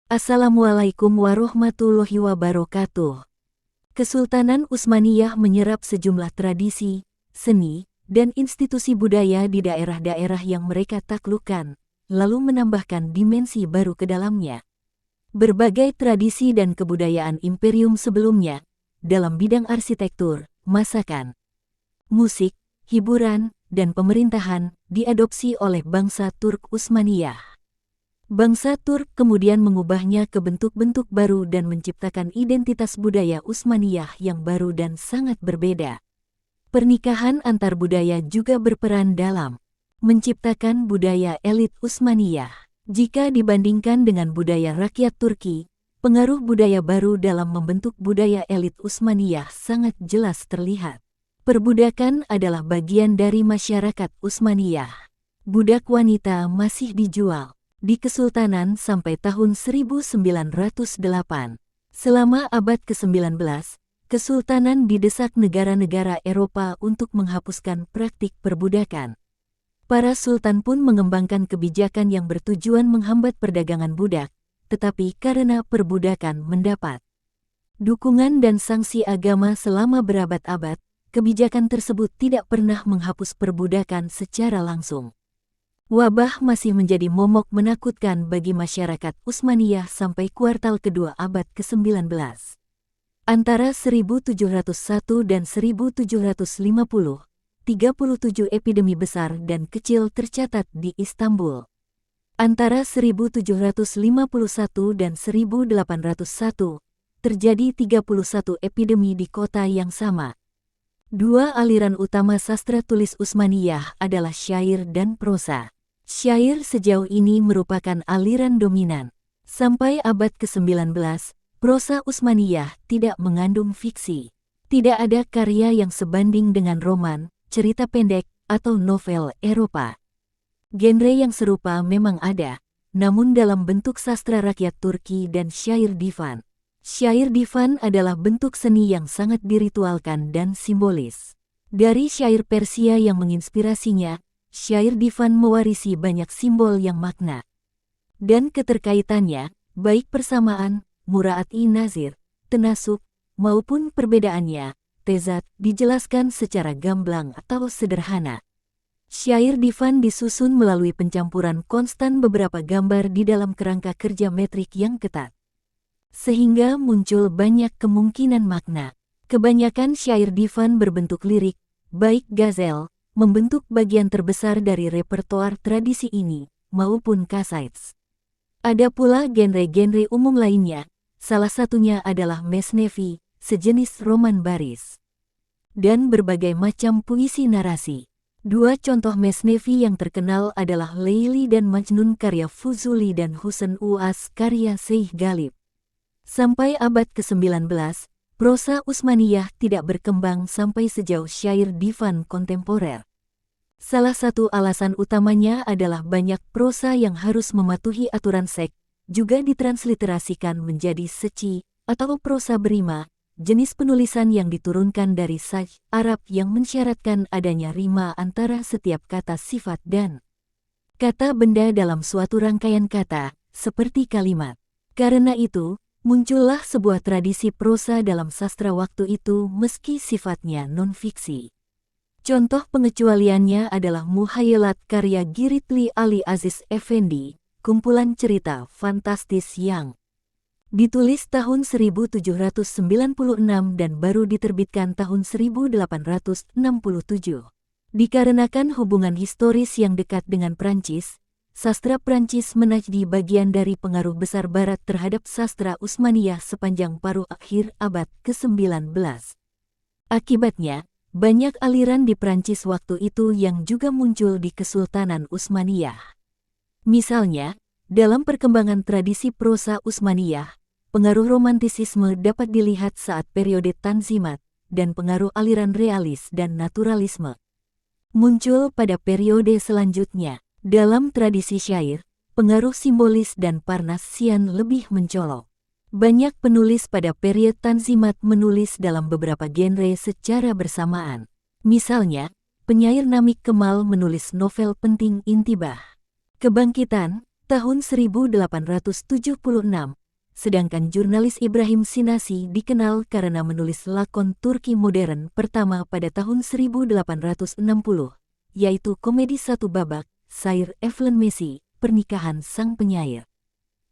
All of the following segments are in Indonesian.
Assalamualaikum warahmatullahi wabarakatuh. Kesultanan Utsmaniyah menyerap sejumlah tradisi, seni, dan institusi budaya di daerah-daerah yang mereka taklukkan, lalu menambahkan dimensi baru ke dalamnya. Berbagai tradisi dan kebudayaan imperium sebelumnya, dalam bidang arsitektur, masakan, musik, hiburan, dan pemerintahan, diadopsi oleh bangsa Turk Utsmaniyah. Bangsa Turk kemudian mengubahnya ke bentuk-bentuk baru dan menciptakan identitas budaya Utsmaniyah yang baru dan sangat berbeda. Pernikahan antar budaya juga berperan dalam menciptakan budaya elit Utsmaniyah. Jika dibandingkan dengan budaya rakyat Turki, pengaruh budaya baru dalam membentuk budaya elit Utsmaniyah sangat jelas terlihat. Perbudakan adalah bagian dari masyarakat Utsmaniyah. Budak wanita masih dijual di Kesultanan sampai tahun 1908. Selama abad ke-19, Kesultanan didesak negara-negara Eropa untuk menghapuskan praktik perbudakan. Para sultan pun mengembangkan kebijakan yang bertujuan menghambat perdagangan budak, tetapi karena perbudakan mendapat dukungan dan sanksi agama selama berabad-abad, kebijakan tersebut tidak pernah menghapus perbudakan secara langsung. Wabah masih menjadi momok menakutkan bagi masyarakat Utsmaniyah sampai kuartal kedua abad ke-19. Antara 1701 dan 1750, 37 epidemi besar dan kecil tercatat di Istanbul. Antara 1751 dan 1801, terjadi 31 epidemi di kota yang sama. Dua aliran utama sastra tulis Utsmaniyah adalah syair dan prosa. Syair sejauh ini merupakan aliran dominan. Sampai abad ke-19, prosa Utsmaniyah tidak mengandung fiksi. Tidak ada karya yang sebanding dengan roman, cerita pendek, atau novel Eropa. Genre yang serupa memang ada, namun dalam bentuk sastra rakyat Turki dan syair divan. Syair divan adalah bentuk seni yang sangat diritualkan dan simbolis. Dari syair Persia yang menginspirasinya, syair divan mewarisi banyak simbol yang makna dan keterkaitannya, baik persamaan, muraat-i nazir, tenasuk, maupun perbedaannya, tezat, dijelaskan secara gamblang atau sederhana. Syair divan disusun melalui pencampuran konstan beberapa gambar di dalam kerangka kerja metrik yang ketat, sehingga muncul banyak kemungkinan makna. Kebanyakan syair divan berbentuk lirik, baik gazel, membentuk bagian terbesar dari repertoar tradisi ini, maupun qasids. Ada pula genre-genre umum lainnya, salah satunya adalah mesnevi, sejenis roman baris, dan berbagai macam puisi narasi. Dua contoh mesnevi yang terkenal adalah Leili dan Majnun karya Fuzuli dan Husn Uas karya Syekh Ghalib. Sampai abad ke-19, prosa Utsmaniyah tidak berkembang sampai sejauh syair divan kontemporer. Salah satu alasan utamanya adalah banyak prosa yang harus mematuhi aturan seks, juga ditransliterasikan menjadi seci, atau prosa berima, jenis penulisan yang diturunkan dari saj Arab yang mensyaratkan adanya rima antara setiap kata sifat dan kata benda dalam suatu rangkaian kata, seperti kalimat. Karena itu, muncullah sebuah tradisi prosa dalam sastra waktu itu meski sifatnya non-fiksi. Contoh pengecualiannya adalah Muhayelat karya Giritli Ali Aziz Effendi, kumpulan cerita fantastis yang ditulis tahun 1796 dan baru diterbitkan tahun 1867. Dikarenakan hubungan historis yang dekat dengan Prancis, sastra Prancis menjadi bagian dari pengaruh besar Barat terhadap sastra Utsmaniyah sepanjang paruh akhir abad ke-19. Akibatnya, banyak aliran di Prancis waktu itu yang juga muncul di Kesultanan Utsmaniyah. Misalnya, dalam perkembangan tradisi prosa Utsmaniyah, pengaruh romantisisme dapat dilihat saat periode Tanzimat, dan pengaruh aliran realis dan naturalisme muncul pada periode selanjutnya. Dalam tradisi syair, pengaruh simbolis dan Parnassian lebih mencolok. Banyak penulis pada periode Tanzimat menulis dalam beberapa genre secara bersamaan. Misalnya, penyair Namik Kemal menulis novel penting Intibah. Kebangkitan, tahun 1876, sedangkan jurnalis Ibrahim Sinasi dikenal karena menulis lakon Turki modern pertama pada tahun 1860, yaitu komedi satu babak, Sair Evlen Messi, Pernikahan Sang Penyair.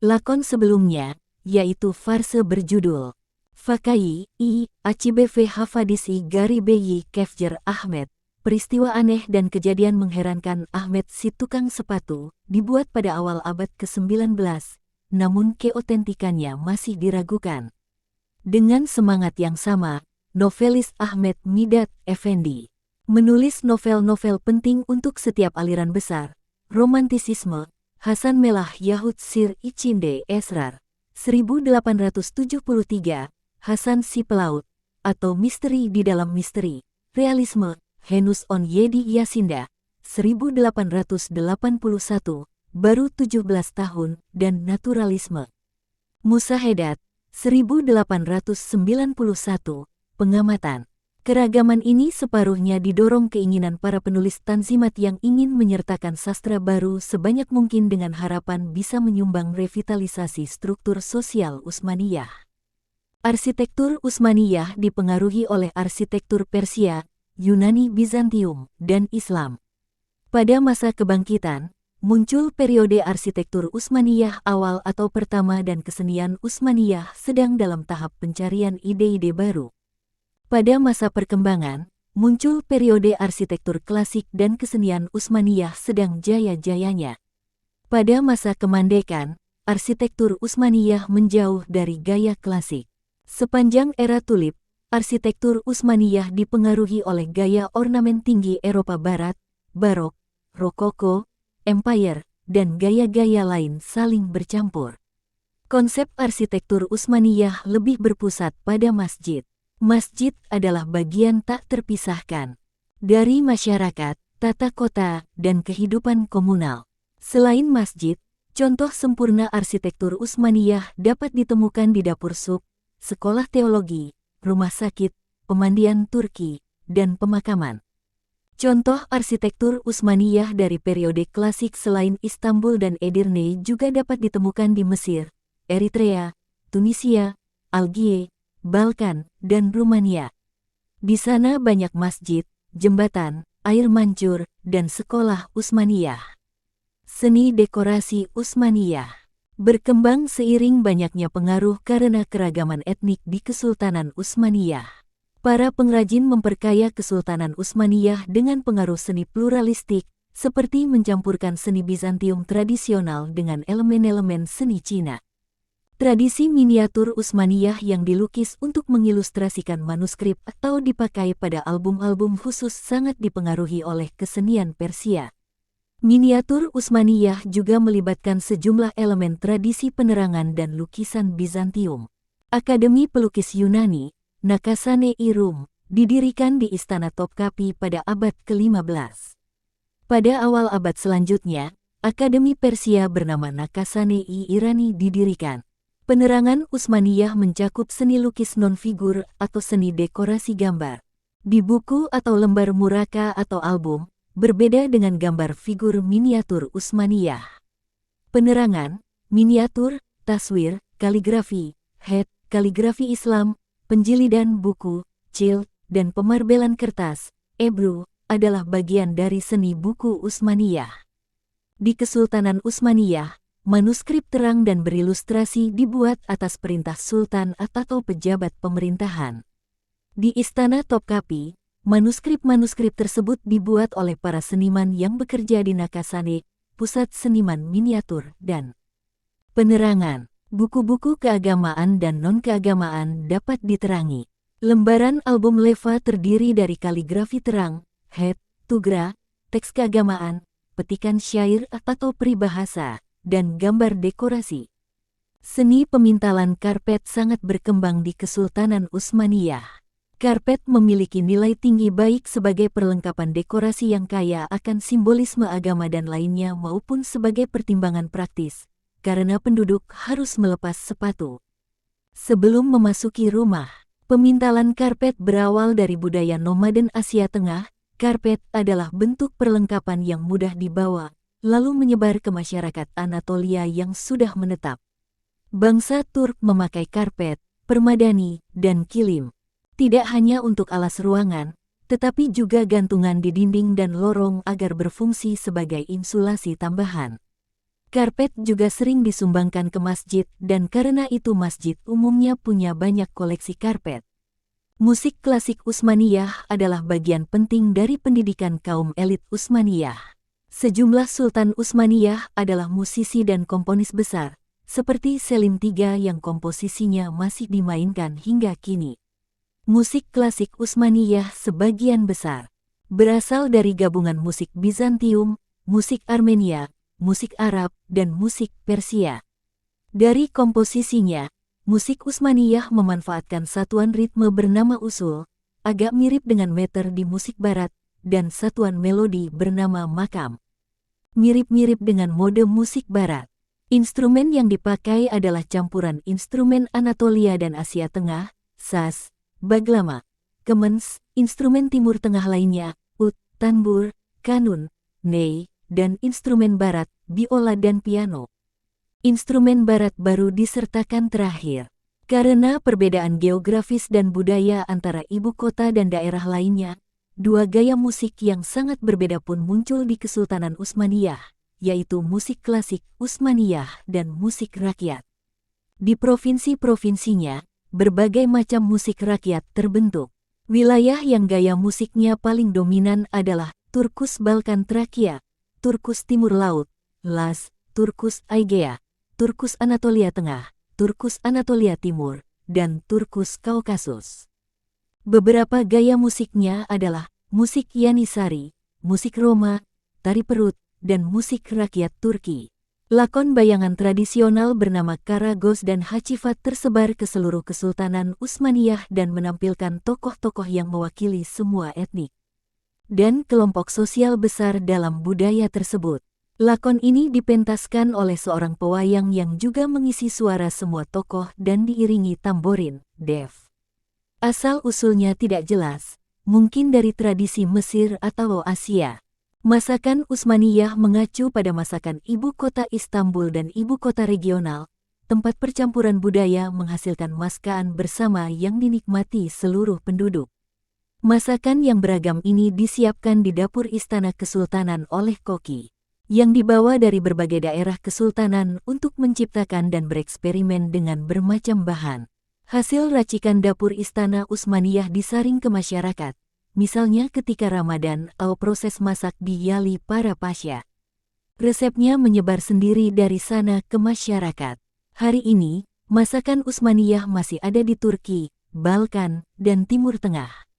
Lakon sebelumnya, yaitu farse berjudul Fakai I Acibv Hafadisi Garibeyi Kefjer Ahmed, peristiwa aneh dan kejadian mengherankan Ahmed si tukang sepatu, dibuat pada awal abad ke-19, namun keotentikannya masih diragukan. Dengan semangat yang sama, novelis Ahmed Midat Effendi menulis novel-novel penting untuk setiap aliran besar, romantisisme, Hasan Melah Yahud Sir Içinde Esrar, 1873, Hasan si Pelaut, atau Misteri di dalam Misteri, realisme, Henus on Yedi Yasinda, 1881, baru 17 tahun, dan naturalisme. Musahedat, 1891, pengamatan. Keragaman ini separuhnya didorong keinginan para penulis tanzimat yang ingin menyertakan sastra baru sebanyak mungkin dengan harapan bisa menyumbang revitalisasi struktur sosial Utsmaniyah. Arsitektur Utsmaniyah dipengaruhi oleh arsitektur Persia, Yunani Bizantium, dan Islam. Pada masa kebangkitan, muncul periode arsitektur Utsmaniyah awal atau pertama dan kesenian Utsmaniyah sedang dalam tahap pencarian ide-ide baru. Pada masa perkembangan, muncul periode arsitektur klasik dan kesenian Utsmaniyah sedang jaya-jayanya. Pada masa kemandekan, arsitektur Utsmaniyah menjauh dari gaya klasik. Sepanjang era Tulip, arsitektur Utsmaniyah dipengaruhi oleh gaya ornamen tinggi Eropa Barat, Barok, Rokoko, Empire, dan gaya-gaya lain saling bercampur. Konsep arsitektur Utsmaniyah lebih berpusat pada masjid. Masjid adalah bagian tak terpisahkan dari masyarakat, tata kota, dan kehidupan komunal. Selain masjid, contoh sempurna arsitektur Utsmaniyah dapat ditemukan di dapur sup, sekolah teologi, rumah sakit, pemandian Turki, dan pemakaman. Contoh arsitektur Utsmaniyah dari periode klasik selain Istanbul dan Edirne juga dapat ditemukan di Mesir, Eritrea, Tunisia, Algiers, Balkan, dan Rumania. Di sana banyak masjid, jembatan, air mancur, dan sekolah Utsmaniyah. Seni dekorasi Utsmaniyah berkembang seiring banyaknya pengaruh karena keragaman etnik di Kesultanan Utsmaniyah. Para pengrajin memperkaya Kesultanan Utsmaniyah dengan pengaruh seni pluralistik, seperti mencampurkan seni Bizantium tradisional dengan elemen-elemen seni Cina. Tradisi miniatur Utsmaniyah yang dilukis untuk mengilustrasikan manuskrip atau dipakai pada album-album khusus sangat dipengaruhi oleh kesenian Persia. Miniatur Utsmaniyah juga melibatkan sejumlah elemen tradisi penerangan dan lukisan Bizantium. Akademi Pelukis Yunani, Nakasane-i Rum, didirikan di Istana Topkapi pada abad ke-15. Pada awal abad selanjutnya, Akademi Persia bernama Nakasane-i Irani didirikan. Penerangan Utsmaniyah mencakup seni lukis non-figur atau seni dekorasi gambar. Di buku atau lembar muraka atau album, berbeda dengan gambar figur miniatur Utsmaniyah. Penerangan, miniatur, taswir, kaligrafi, kaligrafi Islam, penjilidan buku, cilt, dan pemarbelan kertas, ebru, adalah bagian dari seni buku Utsmaniyah. Di Kesultanan Utsmaniyah, manuskrip terang dan berilustrasi dibuat atas perintah sultan atau pejabat pemerintahan. Di Istana Topkapi, manuskrip-manuskrip tersebut dibuat oleh para seniman yang bekerja di Nakasane, pusat seniman miniatur dan penerangan. Buku-buku keagamaan dan non-keagamaan dapat diterangi. Lembaran album Leva terdiri dari kaligrafi terang, tugra, teks keagamaan, petikan syair atau peribahasa, dan gambar dekorasi. Seni pemintalan karpet sangat berkembang di Kesultanan Utsmaniyah. Karpet memiliki nilai tinggi baik sebagai perlengkapan dekorasi yang kaya akan simbolisme agama dan lainnya maupun sebagai pertimbangan praktis, karena penduduk harus melepas sepatu sebelum memasuki rumah. Pemintalan karpet berawal dari budaya nomaden Asia Tengah. Karpet adalah bentuk perlengkapan yang mudah dibawa, lalu menyebar ke masyarakat Anatolia yang sudah menetap. Bangsa Turk memakai karpet, permadani, dan kilim. Tidak hanya untuk alas ruangan, tetapi juga gantungan di dinding dan lorong agar berfungsi sebagai insulasi tambahan. Karpet juga sering disumbangkan ke masjid dan karena itu masjid umumnya punya banyak koleksi karpet. Musik klasik Utsmaniyah adalah bagian penting dari pendidikan kaum elit Utsmaniyah. Sejumlah Sultan Utsmaniyah adalah musisi dan komponis besar, seperti Selim III yang komposisinya masih dimainkan hingga kini. Musik klasik Utsmaniyah sebagian besar berasal dari gabungan musik Bizantium, musik Armenia, musik Arab, dan musik Persia. Dari komposisinya, musik Utsmaniyah memanfaatkan satuan ritme bernama usul, agak mirip dengan meter di musik barat, dan satuan melodi bernama makam. Mirip-mirip dengan mode musik barat. Instrumen yang dipakai adalah campuran instrumen Anatolia dan Asia Tengah, saz, baglama, kemens, instrumen Timur Tengah lainnya, ud, tanbur, kanun, ney, dan instrumen barat, biola dan piano. Instrumen barat baru disertakan terakhir. Karena perbedaan geografis dan budaya antara ibu kota dan daerah lainnya, dua gaya musik yang sangat berbeda pun muncul di Kesultanan Utsmaniyah, yaitu musik klasik Utsmaniyah dan musik rakyat. Di provinsi-provinsinya, berbagai macam musik rakyat terbentuk. Wilayah yang gaya musiknya paling dominan adalah Turkus Balkan Trakia, Turkus Timur Laut, Las, Turkus Aigea, Turkus Anatolia Tengah, Turkus Anatolia Timur, dan Turkus Kaukasus. Beberapa gaya musiknya adalah musik Yanisari, musik Roma, tari perut, dan musik rakyat Turki. Lakon bayangan tradisional bernama Karagos dan Hacivat tersebar ke seluruh Kesultanan Utsmaniyah dan menampilkan tokoh-tokoh yang mewakili semua etnik dan kelompok sosial besar dalam budaya tersebut. Lakon ini dipentaskan oleh seorang pewayang yang juga mengisi suara semua tokoh dan diiringi tamborin, def. Asal-usulnya tidak jelas, mungkin dari tradisi Mesir atau Asia. Masakan Utsmaniyah mengacu pada masakan ibu kota Istanbul dan ibu kota regional, tempat percampuran budaya menghasilkan masakan bersama yang dinikmati seluruh penduduk. Masakan yang beragam ini disiapkan di dapur istana kesultanan oleh koki, yang dibawa dari berbagai daerah kesultanan untuk menciptakan dan bereksperimen dengan bermacam bahan. Hasil racikan dapur istana Utsmaniyah disaring ke masyarakat, misalnya ketika Ramadan atau proses masak di Yali para pasya. Resepnya menyebar sendiri dari sana ke masyarakat. Hari ini, masakan Utsmaniyah masih ada di Turki, Balkan, dan Timur Tengah.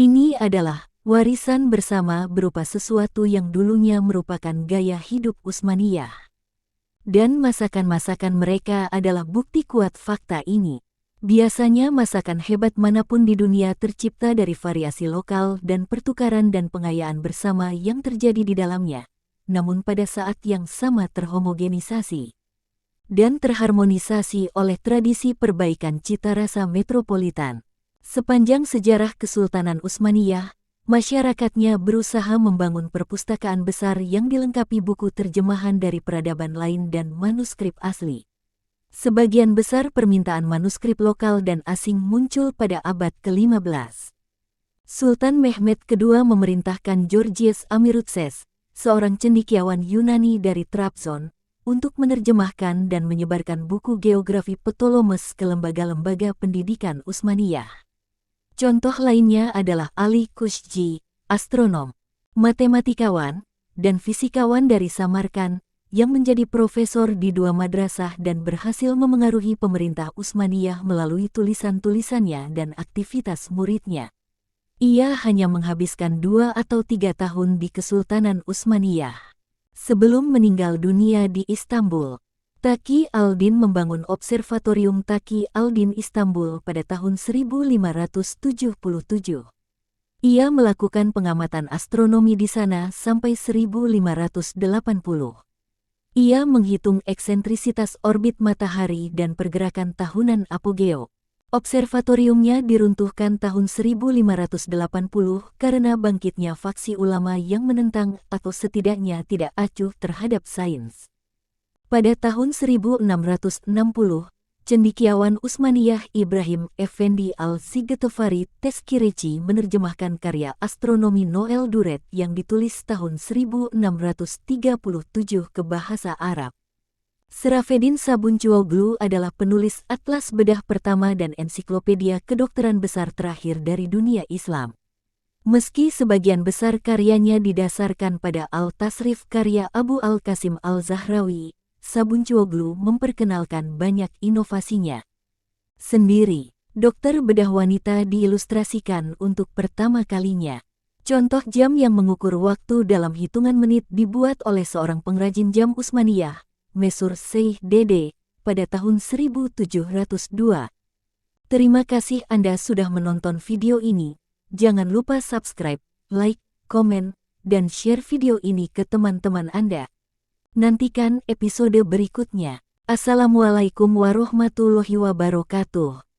Ini adalah warisan bersama berupa sesuatu yang dulunya merupakan gaya hidup Utsmaniyah. Dan masakan-masakan mereka adalah bukti kuat fakta ini. Biasanya masakan hebat manapun di dunia tercipta dari variasi lokal dan pertukaran dan pengayaan bersama yang terjadi di dalamnya, namun pada saat yang sama terhomogenisasi dan terharmonisasi oleh tradisi perbaikan cita rasa metropolitan. Sepanjang sejarah Kesultanan Utsmaniyah, masyarakatnya berusaha membangun perpustakaan besar yang dilengkapi buku terjemahan dari peradaban lain dan manuskrip asli. Sebagian besar permintaan manuskrip lokal dan asing muncul pada abad ke-15. Sultan Mehmed II memerintahkan Georgios Amirutses, seorang cendekiawan Yunani dari Trabzon, untuk menerjemahkan dan menyebarkan buku geografi Ptolemes ke lembaga-lembaga pendidikan Utsmaniyah. Contoh lainnya adalah Ali Kushji, astronom, matematikawan, dan fisikawan dari Samarkand, yang menjadi profesor di dua madrasah dan berhasil memengaruhi pemerintah Utsmaniyah melalui tulisan-tulisannya dan aktivitas muridnya. Ia hanya menghabiskan 2 atau 3 tahun di Kesultanan Utsmaniyah. Sebelum meninggal dunia di Istanbul, Taki Aldin membangun Observatorium Taki Aldin Istanbul pada tahun 1577. Ia melakukan pengamatan astronomi di sana sampai 1580. Ia menghitung eksentrisitas orbit matahari dan pergerakan tahunan apogeo. Observatoriumnya diruntuhkan tahun 1580 karena bangkitnya faksi ulama yang menentang atau setidaknya tidak acuh terhadap sains. Pada tahun 1660, cendekiawan Utsmaniyah Ibrahim Effendi Al-Sigetefari Tezkireci menerjemahkan karya astronomi Noel Duret yang ditulis tahun 1637 ke bahasa Arab. Serafedin Sabuncuoglu adalah penulis atlas bedah pertama dan ensiklopedia kedokteran besar terakhir dari dunia Islam. Meski sebagian besar karyanya didasarkan pada Al-Tasrif karya Abu Al-Qasim Al-Zahrawi, Sabuncuoglu memperkenalkan banyak inovasinya. Sendiri, dokter bedah wanita diilustrasikan untuk pertama kalinya. Contoh jam yang mengukur waktu dalam hitungan menit dibuat oleh seorang pengrajin jam Utsmaniyah, Mesur Syekh Dede, pada tahun 1702. Terima kasih Anda sudah menonton video ini. Jangan lupa subscribe, like, komen, dan share video ini ke teman-teman Anda. Nantikan episode berikutnya. Assalamualaikum warahmatullahi wabarakatuh.